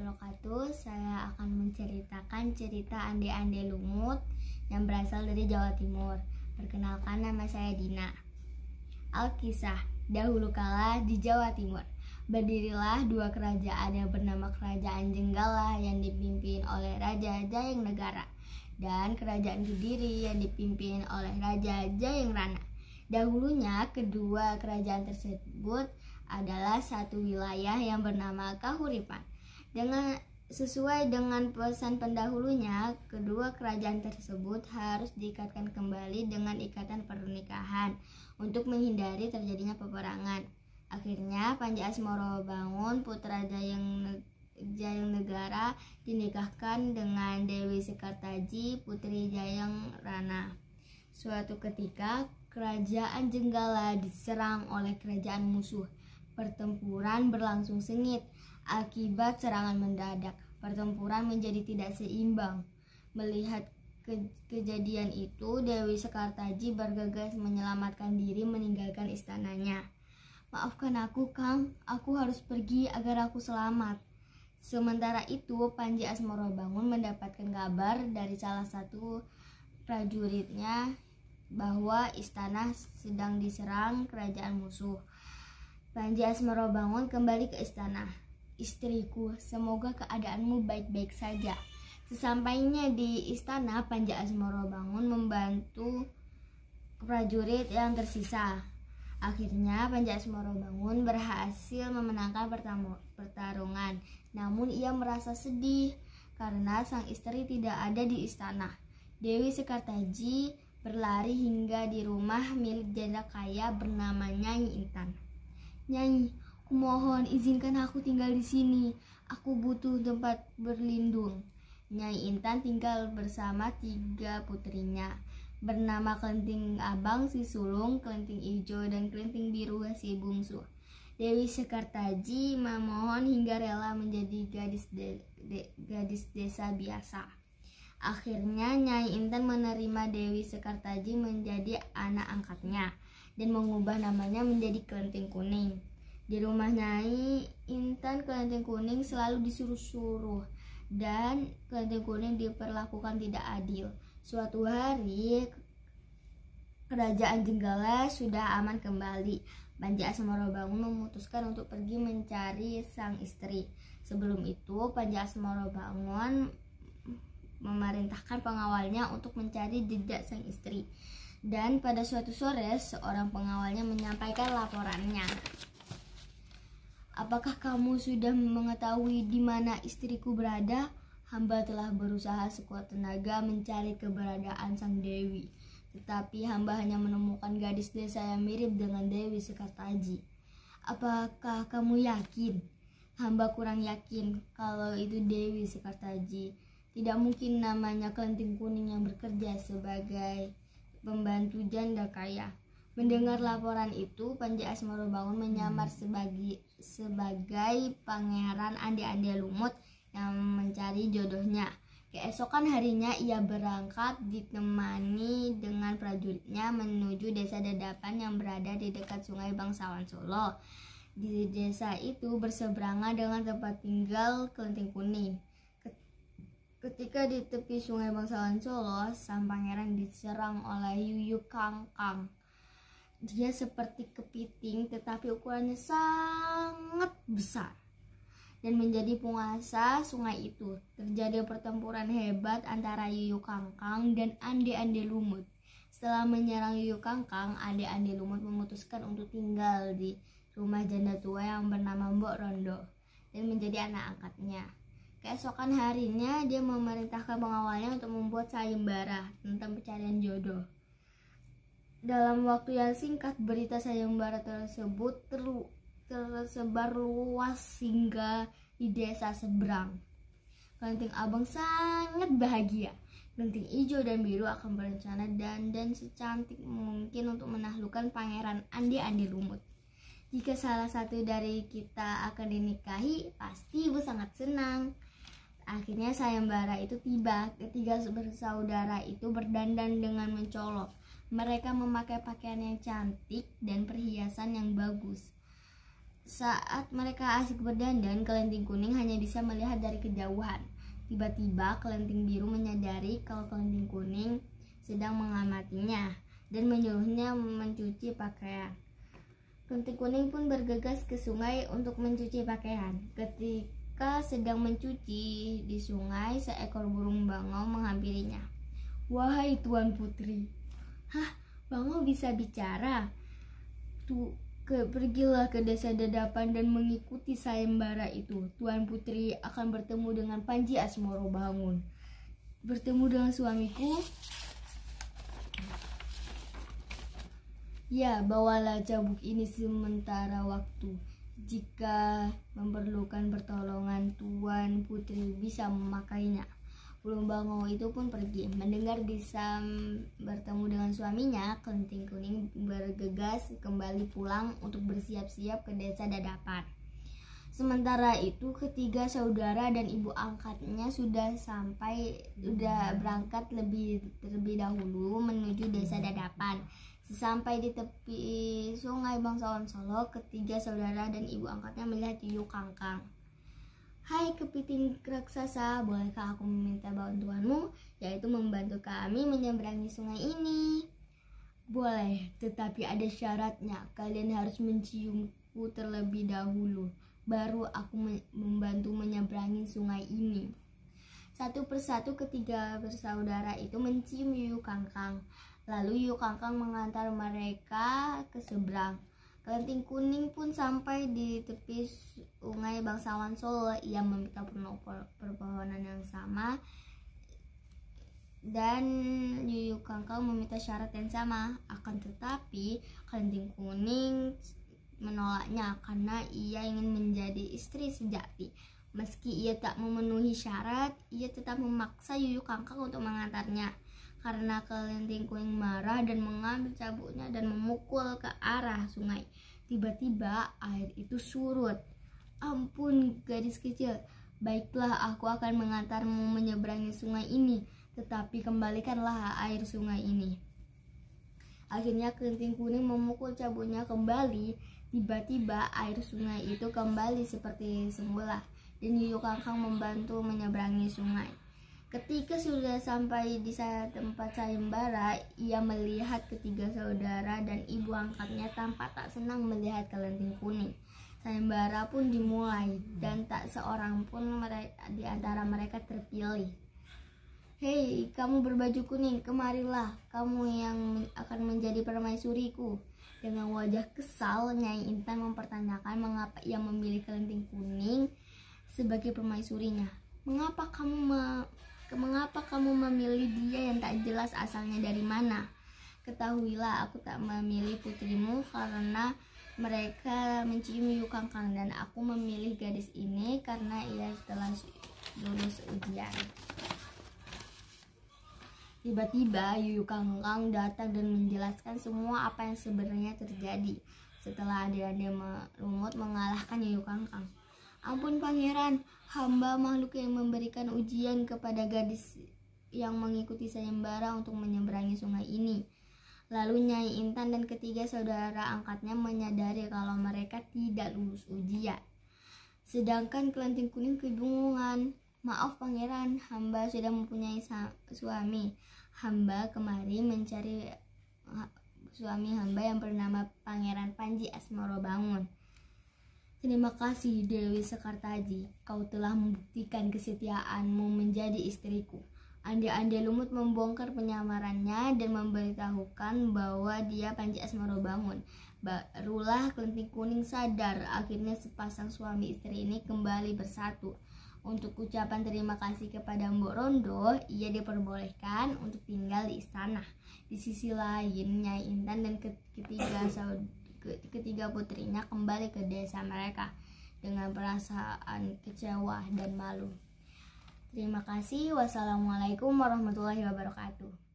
wabarakatuh. Saya akan menceritakan cerita Ande-Ande Lumut yang berasal dari Jawa Timur. Perkenalkan, nama saya Dina. Alkisah, dahulu kala di Jawa Timur berdirilah dua kerajaan yang bernama Kerajaan Jenggala yang dipimpin oleh Raja Jayeng Negara dan Kerajaan Kediri yang dipimpin oleh Raja Jayeng Rana. Dahulunya kedua kerajaan tersebut adalah satu wilayah yang bernama Kahuripan. Sesuai dengan pesan pendahulunya, kedua kerajaan tersebut harus diikatkan kembali dengan ikatan pernikahan untuk menghindari terjadinya peperangan. Akhirnya Panji Asmorobangun, putra Jayeng Negara, dinikahkan dengan Dewi Sekartaji, putri Jayeng Rana. Suatu ketika, Kerajaan Jenggala diserang oleh kerajaan musuh. Pertempuran berlangsung sengit akibat serangan mendadak. Pertempuran menjadi tidak seimbang. Melihat kejadian itu, Dewi Sekartaji bergegas menyelamatkan diri meninggalkan istananya. "Maafkan aku, Kang. Aku harus pergi agar aku selamat." Sementara itu, Panji Asmorobangun mendapatkan kabar dari salah satu prajuritnya bahwa istana sedang diserang kerajaan musuh. Panji Asmorobangun kembali ke istana. "Istriku, semoga keadaanmu baik-baik saja." Sesampainya di istana, Panji Asmorobangun membantu prajurit yang tersisa. Akhirnya Panji Asmorobangun berhasil memenangkan pertarungan. Namun ia merasa sedih karena sang istri tidak ada di istana. Dewi Sekartaji berlari hingga di rumah milik janda kaya bernama Nyai Intan. "Nyai, kumohon izinkan aku tinggal di sini. Aku butuh tempat berlindung." Nyai Intan tinggal bersama 3 putrinya bernama Kelenting Abang si sulung, Kelenting Ijo, dan Kelenting Biru si bungsu. Dewi Sekartaji memohon hingga rela menjadi gadis desa biasa. Akhirnya Nyai Intan menerima Dewi Sekartaji menjadi anak angkatnya dan mengubah namanya menjadi Kelenting Kuning. Di rumah Nyai Intan, Kelenting Kuning selalu disuruh-suruh dan Kelenting Kuning diperlakukan tidak adil. Suatu hari, Kerajaan Jenggala sudah aman kembali. Panji Asmorobangun memutuskan untuk pergi mencari sang istri. Sebelum itu, Panji Asmorobangun memerintahkan pengawalnya untuk mencari jejak sang istri. Dan pada suatu sore, seorang pengawalnya menyampaikan laporannya. "Apakah kamu sudah mengetahui di mana istriku berada? Hamba telah berusaha sekuat tenaga mencari keberadaan sang dewi, tetapi hamba hanya menemukan gadis desa yang mirip dengan Dewi Sekartaji." "Apakah kamu yakin?" "Hamba kurang yakin kalau itu Dewi Sekartaji. Tidak mungkin namanya Kelenting Kuning yang bekerja sebagai pembantu janda kaya." Mendengar laporan itu, Panji Asmorobangun menyamar sebagai pangeran Ande-Ande Lumut yang mencari jodohnya. Keesokan harinya ia berangkat ditemani dengan prajuritnya menuju desa Dadapan yang berada di dekat Sungai Bangsawan Solo. Di desa itu berseberangan dengan tempat tinggal Kelenting Kuning. Ketika di tepi Sungai Bangsawan Solo, sang pangeran diserang oleh Yuyu Kangkang. Dia seperti kepiting tetapi ukurannya sangat besar dan menjadi penguasa sungai itu. Terjadi pertempuran hebat antara Yuyu Kangkang dan Ande-Ande Lumut. Setelah menyerang Yuyu Kangkang, Ande-Ande Lumut memutuskan untuk tinggal di rumah janda tua yang bernama Mbok Rondo dan menjadi anak angkatnya. Keesokan harinya dia memerintahkan pengawalnya untuk membuat sayembara tentang pencarian jodoh. Dalam waktu yang singkat, berita sayembara tersebut tersebar luas hingga di desa seberang. Kelenting Abang sangat bahagia. Kelenting Ijo dan Biru akan berencana dandan secantik mungkin untuk menaklukkan pangeran Ande-Ande Lumut. Jika salah satu dari kita akan dinikahi, pasti ibu sangat senang. Akhirnya sayembara itu tiba. Ketiga bersaudara itu berdandan dengan mencolok. Mereka memakai pakaian yang cantik dan perhiasan yang bagus. Saat mereka asik berdandan, kelenting kuning hanya bisa melihat dari kejauhan. Tiba-tiba kelenting biru menyadari kalau kelenting kuning sedang mengamatinya dan menyuruhnya mencuci pakaian. Kelenting kuning pun bergegas ke sungai untuk mencuci pakaian. Ketika sedang mencuci di sungai, seekor burung bangau menghampirinya. "Wahai Tuan Putri." "Hah, bangau bisa bicara?" Pergilah ke desa Dadapan dan mengikuti sayembara itu. Tuan Putri akan bertemu dengan Panji Asmoro Bangun. Bertemu dengan suamiku? Ya, bawalah cabuk ini sementara waktu. Jika memerlukan pertolongan, Tuan Putri bisa memakainya. Burung bangau itu pun pergi. Mendengar bisa bertemu dengan suaminya, kelenting kuning bergegas kembali pulang untuk bersiap-siap ke desa Dadapan. Sementara itu, ketiga saudara dan ibu angkatnya sudah berangkat terlebih dahulu menuju desa Dadapan. Sesampai di tepi sungai Bangsawan Solo, ketiga saudara dan ibu angkatnya melihat Yuyu Kangkang. "Hai kepiting raksasa, bolehkah aku meminta bantuanmu, yaitu membantu kami menyeberangi sungai ini?" "Boleh, tetapi ada syaratnya. Kalian harus menciumku terlebih dahulu, baru aku membantu menyeberangi sungai ini." Satu persatu ketiga bersaudara itu mencium Yuyu Kangkang. Lalu Yuyu Kangkang mengantar mereka ke seberang. Kelenting kuning pun sampai di tepi sungai Bangsawan Solo. Ia meminta permohonan yang sama dan Yuyu Kangkang meminta syarat yang sama. Akan tetapi kelenting kuning menolaknya karena ia ingin menjadi istri sejati. Meski ia tak memenuhi syarat, ia tetap memaksa Yuyu Kangkang untuk mengantarnya. Karena kelenting kuning marah dan mengambil cabuknya dan memukul ke arah sungai. Tiba-tiba air itu surut. "Ampun gadis kecil, baiklah aku akan mengantarmu menyeberangi sungai ini, tetapi kembalikanlah air sungai ini." Akhirnya kelenting kuning memukul cabuknya kembali. Tiba-tiba air sungai itu kembali seperti semula dan Yuyu Kangkang membantu menyeberangi sungai. Ketika sudah sampai di tempat sayembara, ia melihat ketiga saudara dan ibu angkatnya tampak tak senang melihat kelenting kuning. Sayembara pun dimulai dan tak seorang pun di antara mereka terpilih. "Hei, kamu berbaju kuning, kemarilah, kamu yang akan menjadi permaisuriku." Dengan wajah kesal, Nyai Intan mempertanyakan mengapa ia memilih kelenting kuning sebagai permaisurinya. Mengapa kamu memilih dia yang tak jelas asalnya dari mana? Ketahuilah, aku tak memilih putrimu karena mereka mencium Yuyu Kangkang, dan aku memilih gadis ini karena ia telah lulus ujian. Tiba-tiba Yuyu Kangkang datang dan menjelaskan semua apa yang sebenarnya terjadi. Setelah ade-ade lumut mengalahkan Yuyu Kangkang. "Ampun pangeran, hamba makhluk yang memberikan ujian kepada gadis yang mengikuti sayembara untuk menyeberangi sungai ini." Lalu Nyai Intan dan ketiga saudara angkatnya menyadari kalau mereka tidak lulus ujian. Sedangkan kelenting kuning kebingungan. "Maaf pangeran, hamba sudah mempunyai suami. Hamba kemari mencari suami hamba yang bernama Pangeran Panji Asmoro Bangun." "Terima kasih Dewi Sekartaji, kau telah membuktikan kesetiaanmu menjadi istriku." Ande-ande lumut membongkar penyamarannya dan memberitahukan bahwa dia Panji Asmoro Bangun. Barulah kelenting kuning sadar. Akhirnya sepasang suami istri ini kembali bersatu. Untuk ucapan terima kasih kepada Mbok Rondo, ia diperbolehkan untuk tinggal di istana. Di sisi lain, Nyai Intan dan ketiga putrinya kembali ke desa mereka dengan perasaan kecewa dan malu. Terima kasih. Wassalamualaikum warahmatullahi wabarakatuh.